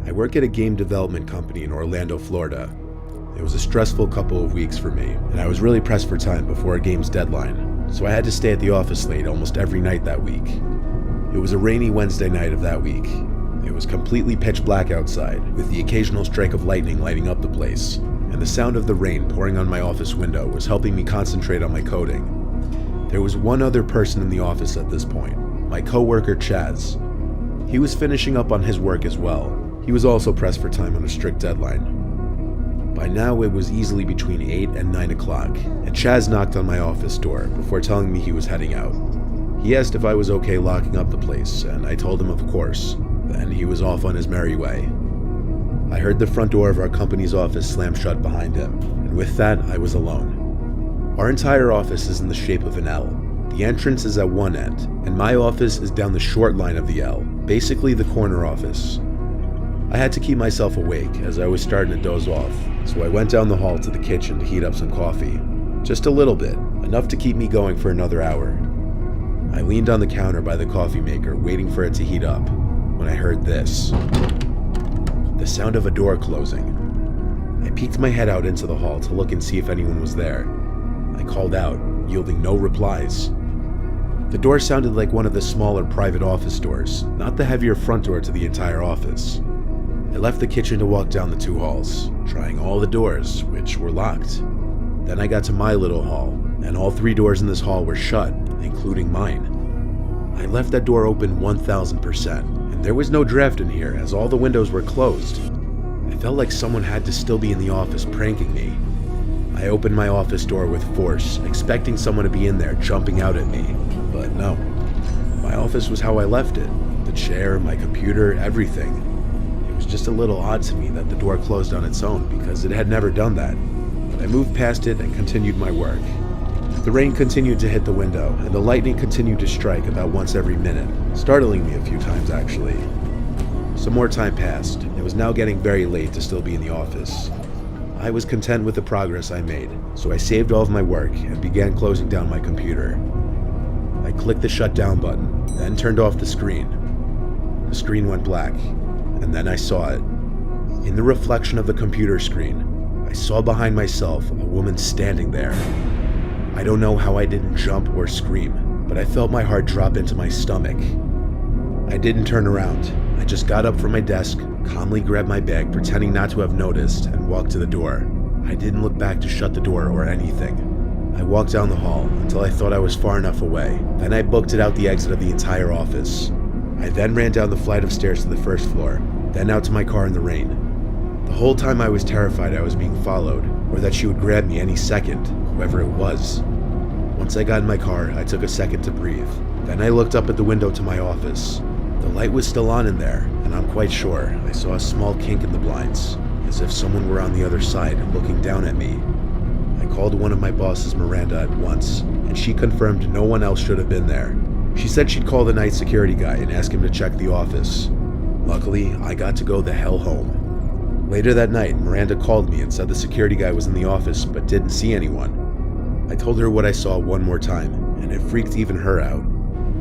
I work at a game development company in Orlando, Florida. It was a stressful couple of weeks for me, and I was really pressed for time before a game's deadline, so I had to stay at the office late almost every night that week. It was a rainy Wednesday night of that week. It was completely pitch black outside, with the occasional strike of lightning lighting up the place, and the sound of the rain pouring on my office window was helping me concentrate on my coding. There was one other person in the office at this point, my coworker Chaz. He was finishing up on his work as well. He was also pressed for time on a strict deadline. By now it was easily between 8 and 9 o'clock, and Chaz knocked on my office door before telling me he was heading out. He asked if I was okay locking up the place, and I told him of course. Then he was off on his merry way. I heard the front door of our company's office slam shut behind him, and with that I was alone. Our entire office is in the shape of an L. The entrance is at one end, and my office is down the short line of the L, basically the corner office. I had to keep myself awake as I was starting to doze off, so I went down the hall to the kitchen to heat up some coffee. Just a little bit, enough to keep me going for another hour. I leaned on the counter by the coffee maker, waiting for it to heat up, when I heard this. The sound of a door closing. I peeked my head out into the hall to look and see if anyone was there. I called out, yielding no replies. The door sounded like one of the smaller private office doors, not the heavier front door to the entire office. I left the kitchen to walk down the 2 halls, trying all the doors, which were locked. Then I got to my little hall, and all 3 doors in this hall were shut, including mine. I left that door open 1000%, and there was no draft in here as all the windows were closed. I felt like someone had to still be in the office pranking me. I opened my office door with force, expecting someone to be in there jumping out at me, but no. My office was how I left it. The chair, my computer, everything. It was just a little odd to me that the door closed on its own because it had never done that, but I moved past it and continued my work. The rain continued to hit the window, and the lightning continued to strike about once every minute, startling me a few times actually. Some more time passed, and it was now getting very late to still be in the office. I was content with the progress I made, so I saved all of my work and began closing down my computer. I clicked the shutdown button, then turned off the screen. The screen went black, and then I saw it. In the reflection of the computer screen, I saw behind myself a woman standing there. I don't know how I didn't jump or scream, but I felt my heart drop into my stomach. I didn't turn around. I just got up from my desk, calmly grabbed my bag, pretending not to have noticed, and walked to the door. I didn't look back to shut the door or anything. I walked down the hall until I thought I was far enough away. Then I booked it out the exit of the entire office. I then ran down the flight of stairs to the first floor, then out to my car in the rain. The whole time I was terrified I was being followed, or that she would grab me any second, whoever it was. Once I got in my car, I took a second to breathe. Then I looked up at the window to my office. The light was still on in there, and I'm quite sure I saw a small kink in the blinds, as if someone were on the other side looking down at me. I called one of my bosses, Miranda, at once, and she confirmed no one else should have been there. She said she'd call the night security guy and ask him to check the office. Luckily, I got to go the hell home. Later that night, Miranda called me and said the security guy was in the office but didn't see anyone. I told her what I saw one more time, and it freaked even her out.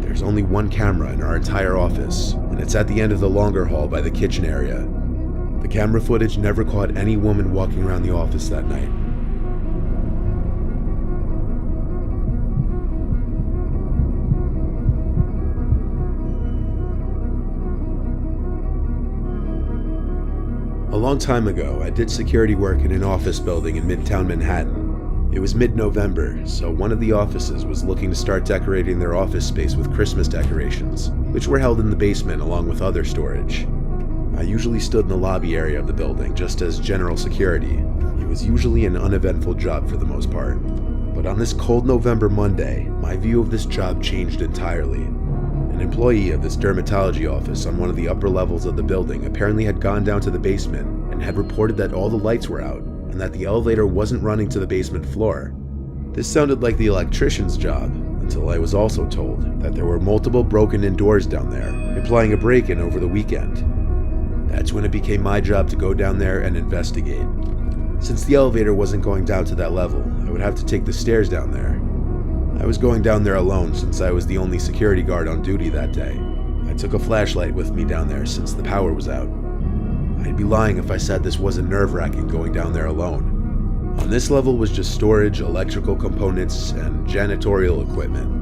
There's only one camera in our entire office, and it's at the end of the longer hall by the kitchen area. The camera footage never caught any woman walking around the office that night. A long time ago, I did security work in an office building in Midtown Manhattan. It was mid-November, so one of the offices was looking to start decorating their office space with Christmas decorations, which were held in the basement along with other storage. I usually stood in the lobby area of the building just as general security. It was usually an uneventful job for the most part. But on this cold November Monday, my view of this job changed entirely. An employee of this dermatology office on one of the upper levels of the building apparently had gone down to the basement and had reported that all the lights were out and that the elevator wasn't running to the basement floor. This sounded like the electrician's job, until I was also told that there were multiple broken-in doors down there, implying a break-in over the weekend. That's when it became my job to go down there and investigate. Since the elevator wasn't going down to that level, I would have to take the stairs down there. I was going down there alone since I was the only security guard on duty that day. I took a flashlight with me down there since the power was out. I'd be lying if I said this wasn't nerve-wracking going down there alone. On this level was just storage, electrical components, and janitorial equipment.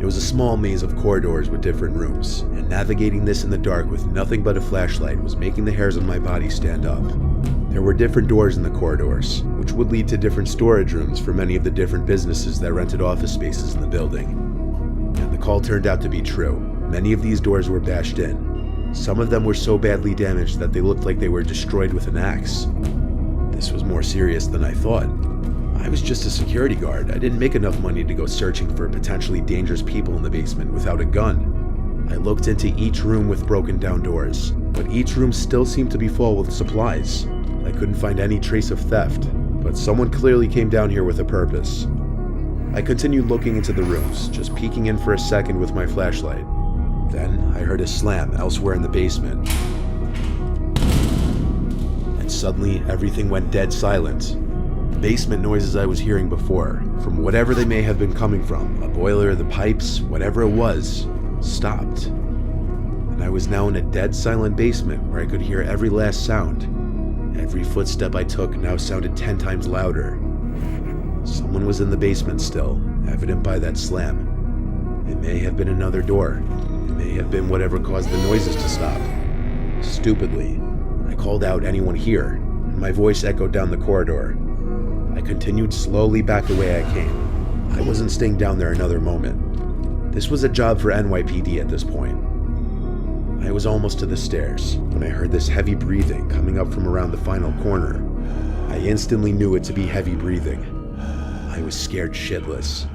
It was a small maze of corridors with different rooms, and navigating this in the dark with nothing but a flashlight was making the hairs on my body stand up. There were different doors in the corridors, which would lead to different storage rooms for many of the different businesses that rented office spaces in the building. And the call turned out to be true. Many of these doors were bashed in. Some of them were so badly damaged that they looked like they were destroyed with an axe. This was more serious than I thought. I was just a security guard. I didn't make enough money to go searching for potentially dangerous people in the basement without a gun. I looked into each room with broken down doors, but each room still seemed to be full with supplies. I couldn't find any trace of theft, but someone clearly came down here with a purpose. I continued looking into the rooms, just peeking in for a second with my flashlight. Then I heard a slam elsewhere in the basement. And suddenly everything went dead silent. Basement noises I was hearing before, from whatever they may have been coming from, a boiler, the pipes, whatever it was, stopped. And I was now in a dead silent basement where I could hear every last sound. Every footstep I took now sounded 10 times louder. Someone was in the basement still, evident by that slam. It may have been another door. It may have been whatever caused the noises to stop. Stupidly, I called out, "Anyone here?" and my voice echoed down the corridor. I continued slowly back the way I came. I wasn't staying down there another moment. This was a job for NYPD at this point. I was almost to the stairs when I heard this heavy breathing coming up from around the final corner. I instantly knew it to be heavy breathing. I was scared shitless.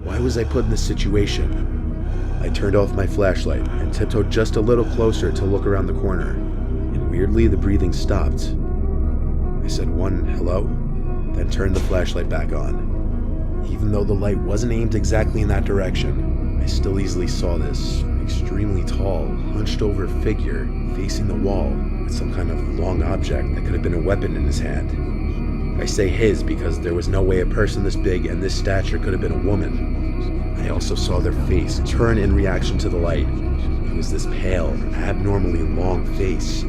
Why was I put in this situation? I turned off my flashlight and tiptoed just a little closer to look around the corner, and weirdly the breathing stopped. I said one hello, then turned the flashlight back on. Even though the light wasn't aimed exactly in that direction, I still easily saw this extremely tall, hunched-over figure facing the wall with some kind of long object that could have been a weapon in his hand. I say his because there was no way a person this big and this stature could have been a woman. I also saw their face turn in reaction to the light. It was this pale, abnormally long face.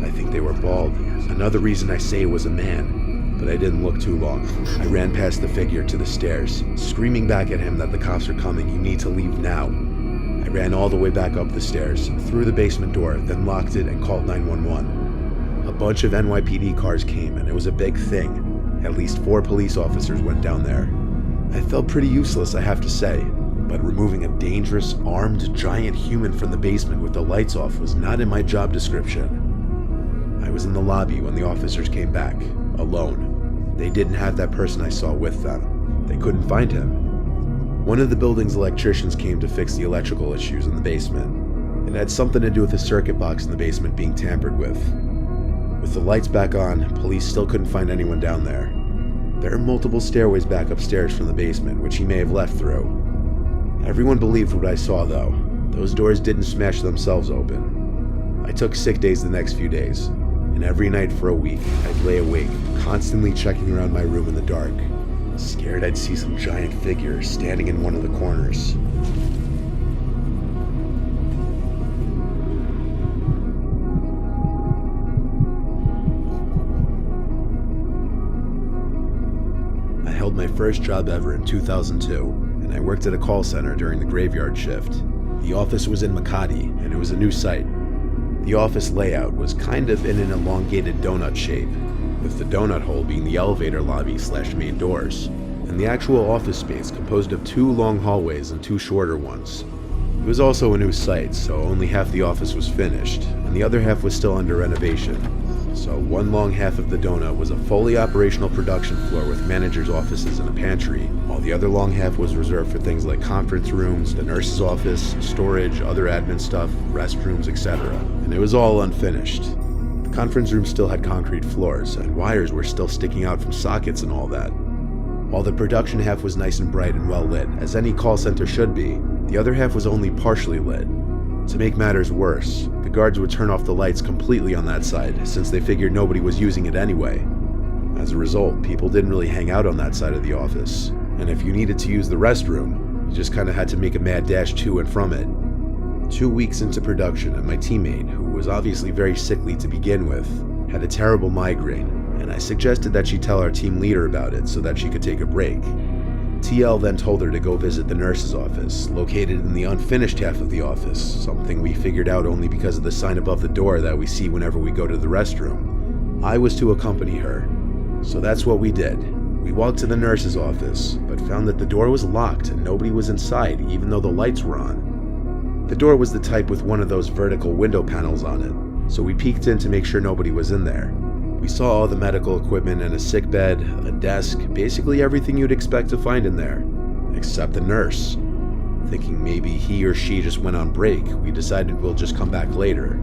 I think they were bald. Another reason I say it was a man, but I didn't look too long. I ran past the figure to the stairs, screaming back at him that the cops are coming, you need to leave now. I ran all the way back up the stairs, through the basement door, then locked it and called 911. A bunch of NYPD cars came and it was a big thing. At least 4 police officers went down there. I felt pretty useless, I have to say, but removing a dangerous, armed, giant human from the basement with the lights off was not in my job description. I was in the lobby when the officers came back, alone. They didn't have that person I saw with them. They couldn't find him. One of the building's electricians came to fix the electrical issues in the basement. It had something to do with the circuit box in the basement being tampered with. With the lights back on, police still couldn't find anyone down there. There are multiple stairways back upstairs from the basement, which he may have left through. Everyone believed what I saw, though. Those doors didn't smash themselves open. I took sick days the next few days, and every night for a week, I'd lay awake, constantly checking around my room in the dark, scared I'd see some giant figure standing in one of the corners. I held my first job ever in 2002, and I worked at a call center during the graveyard shift. The office was in Makati, and it was a new site. The office layout was kind of in an elongated donut shape, with the donut hole being the elevator lobby / main doors, and the actual office space composed of 2 long hallways and 2 shorter ones. It was also a new site, so only half the office was finished, and the other half was still under renovation. So one long half of the donut was a fully operational production floor with managers' offices and a pantry, while the other long half was reserved for things like conference rooms, the nurse's office, storage, other admin stuff, restrooms, etc. And it was all unfinished. The conference room still had concrete floors, and wires were still sticking out from sockets and all that. While the production half was nice and bright and well lit, as any call center should be, the other half was only partially lit. To make matters worse, the guards would turn off the lights completely on that side, since they figured nobody was using it anyway. As a result, people didn't really hang out on that side of the office, and if you needed to use the restroom, you just kinda had to make a mad dash to and from it. 2 weeks into production, and my teammate, who was obviously very sickly to begin with, had a terrible migraine, and I suggested that she tell our team leader about it so that she could take a break. TL then told her to go visit the nurse's office, located in the unfinished half of the office, something we figured out only because of the sign above the door that we see whenever we go to the restroom. I was to accompany her, so that's what we did. We walked to the nurse's office, but found that the door was locked and nobody was inside, even though the lights were on. The door was the type with one of those vertical window panels on it, so we peeked in to make sure nobody was in there. We saw all the medical equipment and a sick bed, a desk, basically everything you'd expect to find in there, except the nurse. Thinking maybe he or she just went on break, we decided we'll just come back later.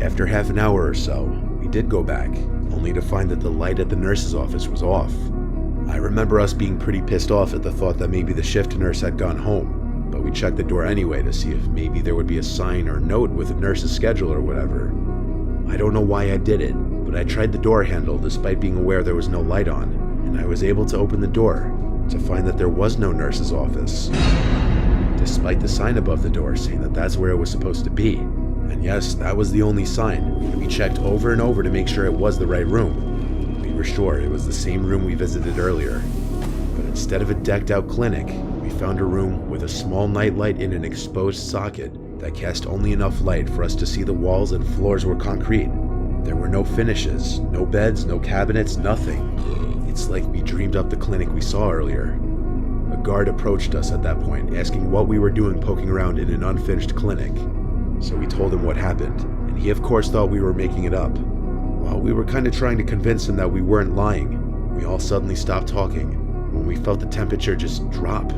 After half an hour or so, we did go back, only to find that the light at the nurse's office was off. I remember us being pretty pissed off at the thought that maybe the shift nurse had gone home, but we checked the door anyway to see if maybe there would be a sign or note with the nurse's schedule or whatever. I don't know why I did it, but I tried the door handle despite being aware there was no light on, and I was able to open the door to find that there was no nurse's office, despite the sign above the door saying that that's where it was supposed to be. And yes, that was the only sign. We checked over and over to make sure it was the right room. We were sure it was the same room we visited earlier, but instead of a decked out clinic, we found a room with a small nightlight in an exposed socket that cast only enough light for us to see the walls and floors were concrete. There were no finishes, no beds, no cabinets, nothing. It's like we dreamed up the clinic we saw earlier. A guard approached us at that point, asking what we were doing poking around in an unfinished clinic. So we told him what happened, and he of course thought we were making it up. While we were kind of trying to convince him that we weren't lying, we all suddenly stopped talking when we felt the temperature just drop.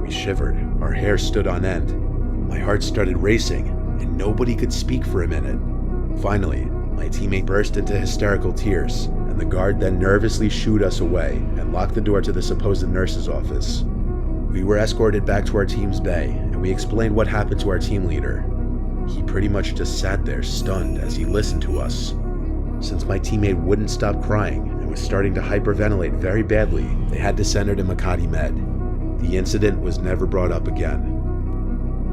We shivered, our hair stood on end. My heart started racing, and nobody could speak for a minute. Finally, my teammate burst into hysterical tears, and the guard then nervously shooed us away and locked the door to the supposed nurse's office. We were escorted back to our team's bay, and we explained what happened to our team leader. He pretty much just sat there stunned as he listened to us. Since my teammate wouldn't stop crying and was starting to hyperventilate very badly, they had to send her to Makati Med. The incident was never brought up again.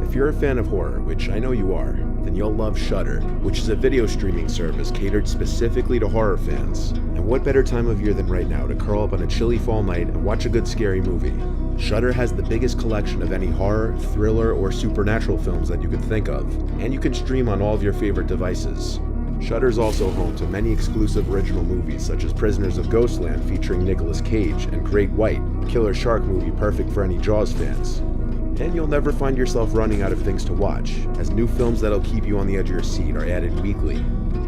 If you're a fan of horror, which I know you are, then you'll love Shudder, which is a video streaming service catered specifically to horror fans. And what better time of year than right now to curl up on a chilly fall night and watch a good scary movie? Shudder has the biggest collection of any horror, thriller, or supernatural films that you could think of, and you can stream on all of your favorite devices. Shudder is also home to many exclusive original movies such as Prisoners of Ghostland featuring Nicolas Cage and Great White, a killer shark movie perfect for any Jaws fans. And you'll never find yourself running out of things to watch, as new films that'll keep you on the edge of your seat are added weekly.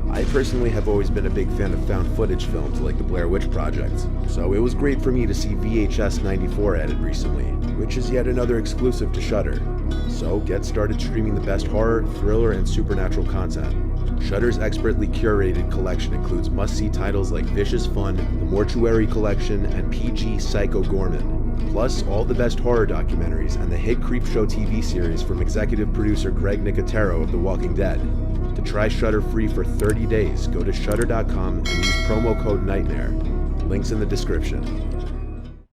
I personally have always been a big fan of found footage films like the Blair Witch Project, so it was great for me to see VHS 94 added recently, which is yet another exclusive to Shudder. So get started streaming the best horror, thriller, and supernatural content. Shudder's expertly curated collection includes must-see titles like Vicious Fun, The Mortuary Collection, and PG Psycho Gorman. Plus all the best horror documentaries and the hit Creepshow TV series from executive producer Greg Nicotero of The Walking Dead. To try Shudder free for 30 days, go to Shudder.com and use promo code NIGHTMARE. Links in the description.